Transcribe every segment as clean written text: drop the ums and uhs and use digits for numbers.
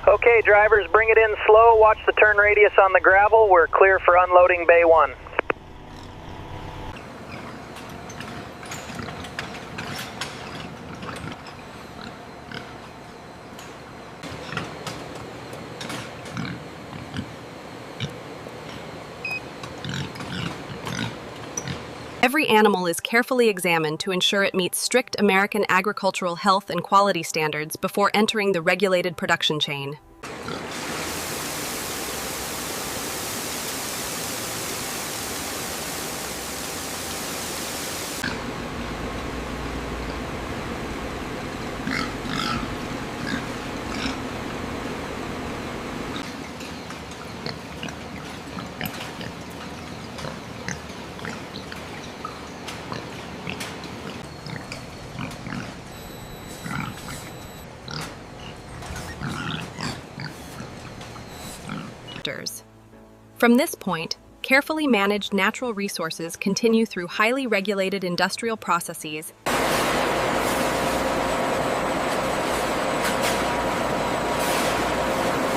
Okay, drivers, bring it in slow. Watch the turn radius on the gravel. We're clear for unloading Bay 1. Every animal is carefully examined to ensure it meets strict American agricultural health and quality standards before entering the regulated production chain. From this point, carefully managed natural resources continue through highly regulated industrial processes.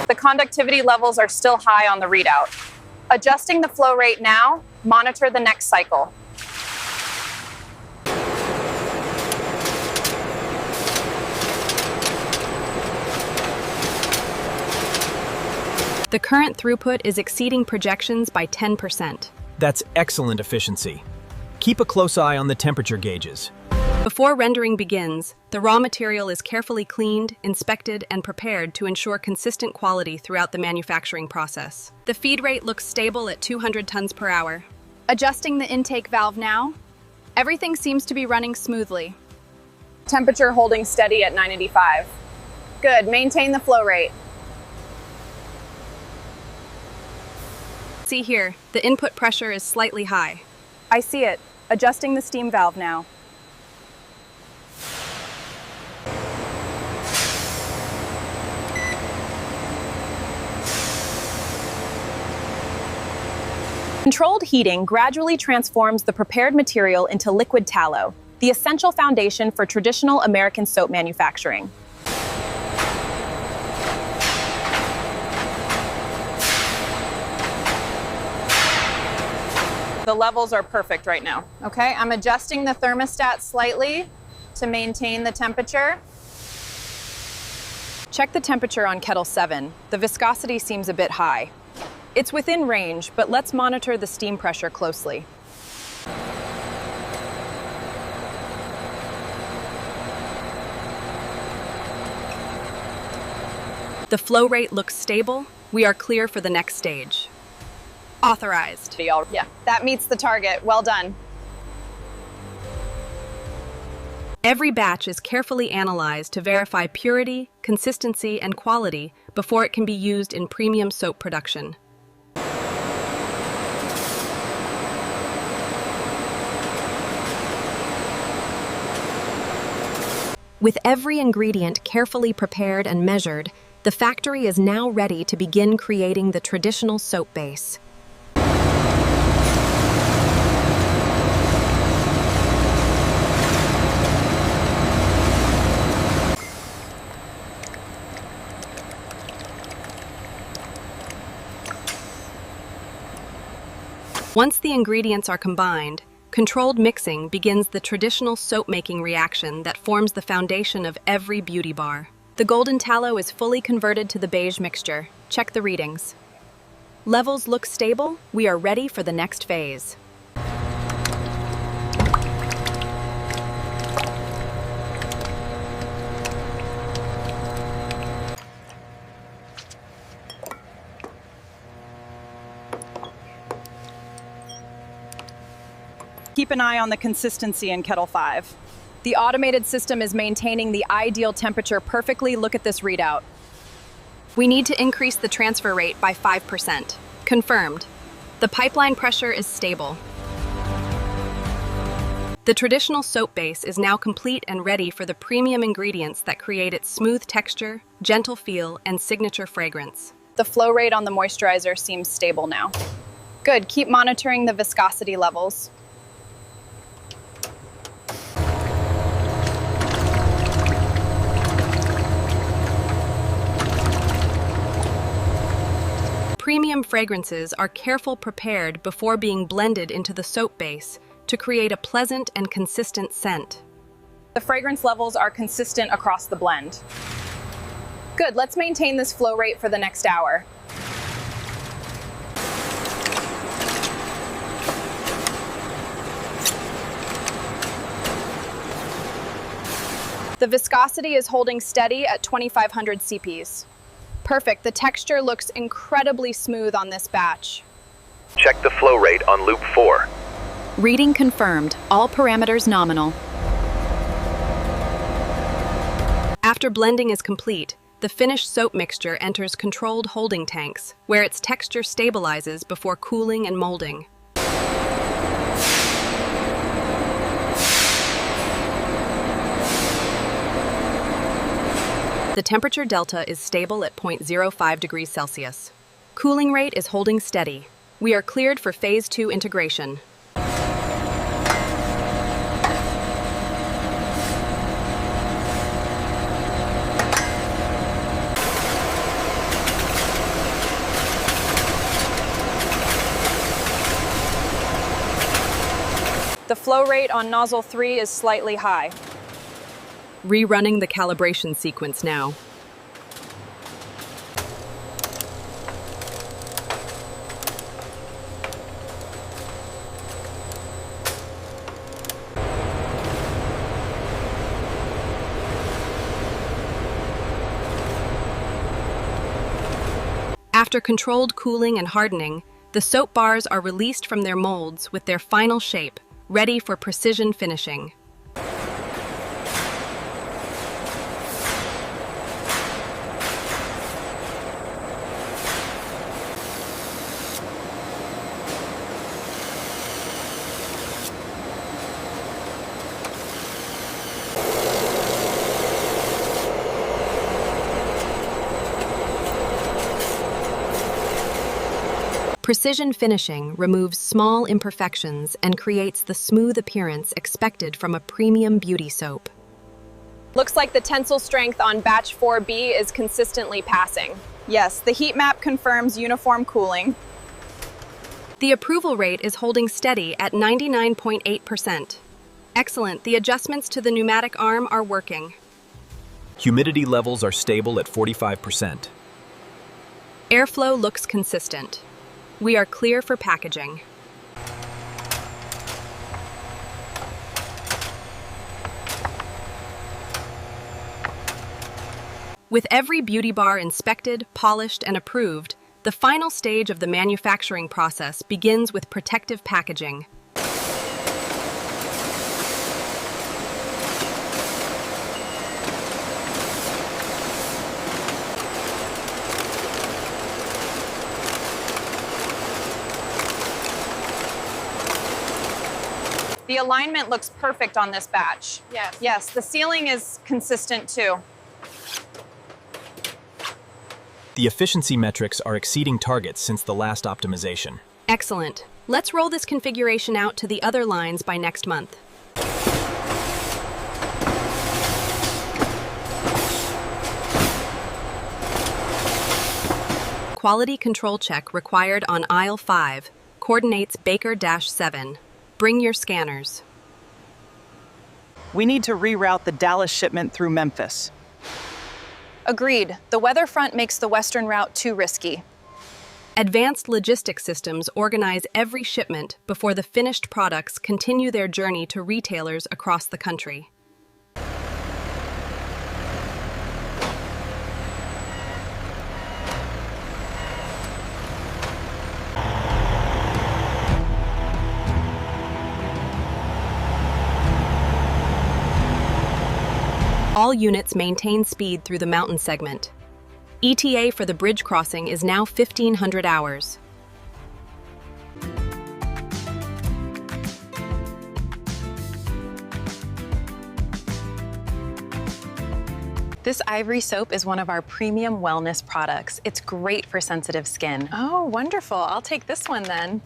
The conductivity levels are still high on the readout. Adjusting the flow rate now, monitor the next cycle. The current throughput is exceeding projections by 10%. That's excellent efficiency. Keep a close eye on the temperature gauges. Before rendering begins, the raw material is carefully cleaned, inspected, and prepared to ensure consistent quality throughout the manufacturing process. The feed rate looks stable at 200 tons per hour. Adjusting the intake valve now. Everything seems to be running smoothly. Temperature holding steady at 985. Good, maintain the flow rate. See here, the input pressure is slightly high. I see it. Adjusting the steam valve now. Controlled heating gradually transforms the prepared material into liquid tallow, the essential foundation for traditional American soap manufacturing. The levels are perfect right now. Okay, I'm adjusting the thermostat slightly to maintain the temperature. Check the temperature on kettle 7. The viscosity seems a bit high. It's within range, but let's monitor the steam pressure closely. The flow rate looks stable. We are clear for the next stage. Authorized. Yeah, that meets the target. Well done. Every batch is carefully analyzed to verify purity, consistency, and quality before it can be used in premium soap production. With every ingredient carefully prepared and measured, the factory is now ready to begin creating the traditional soap base. Once the ingredients are combined, controlled mixing begins the traditional soap-making reaction that forms the foundation of every beauty bar. The golden tallow is fully converted to the beige mixture. Check the readings. Levels look stable. We are ready for the next phase. Keep an eye on the consistency in kettle 5. The automated system is maintaining the ideal temperature perfectly. Look at this readout. We need to increase the transfer rate by 5%. Confirmed. The pipeline pressure is stable. The traditional soap base is now complete and ready for the premium ingredients that create its smooth texture, gentle feel, and signature fragrance. The flow rate on the moisturizer seems stable now. Good, keep monitoring the viscosity levels. Premium fragrances are carefully prepared before being blended into the soap base to create a pleasant and consistent scent. The fragrance levels are consistent across the blend. Good, let's maintain this flow rate for the next hour. The viscosity is holding steady at 2,500 CPs. Perfect, the texture looks incredibly smooth on this batch. Check the flow rate on loop 4. Reading confirmed, all parameters nominal. After blending is complete, the finished soap mixture enters controlled holding tanks, where its texture stabilizes before cooling and molding. The temperature delta is stable at 0.05 degrees Celsius. Cooling rate is holding steady. We are cleared for Phase 2 integration. The flow rate on nozzle 3 is slightly high. Rerunning the calibration sequence now. After controlled cooling and hardening, the soap bars are released from their molds with their final shape, ready for precision finishing. Precision finishing removes small imperfections and creates the smooth appearance expected from a premium beauty soap. Looks like the tensile strength on batch 4B is consistently passing. Yes, the heat map confirms uniform cooling. The approval rate is holding steady at 99.8%. Excellent, the adjustments to the pneumatic arm are working. Humidity levels are stable at 45%. Airflow looks consistent. We are clear for packaging. With every beauty bar inspected, polished, and approved, the final stage of the manufacturing process begins with protective packaging. The alignment looks perfect on this batch. Yes. Yes, the sealing is consistent too. The efficiency metrics are exceeding targets since the last optimization. Excellent. Let's roll this configuration out to the other lines by next month. Quality control check required on aisle 5. Coordinates Baker-7. Bring your scanners. We need to reroute the Dallas shipment through Memphis. Agreed. The weather front makes the western route too risky. Advanced logistics systems organize every shipment before the finished products continue their journey to retailers across the country. All units maintain speed through the mountain segment. ETA for the bridge crossing is now 1,500 hours. This ivory soap is one of our premium wellness products. It's great for sensitive skin. Oh, wonderful. I'll take this one then.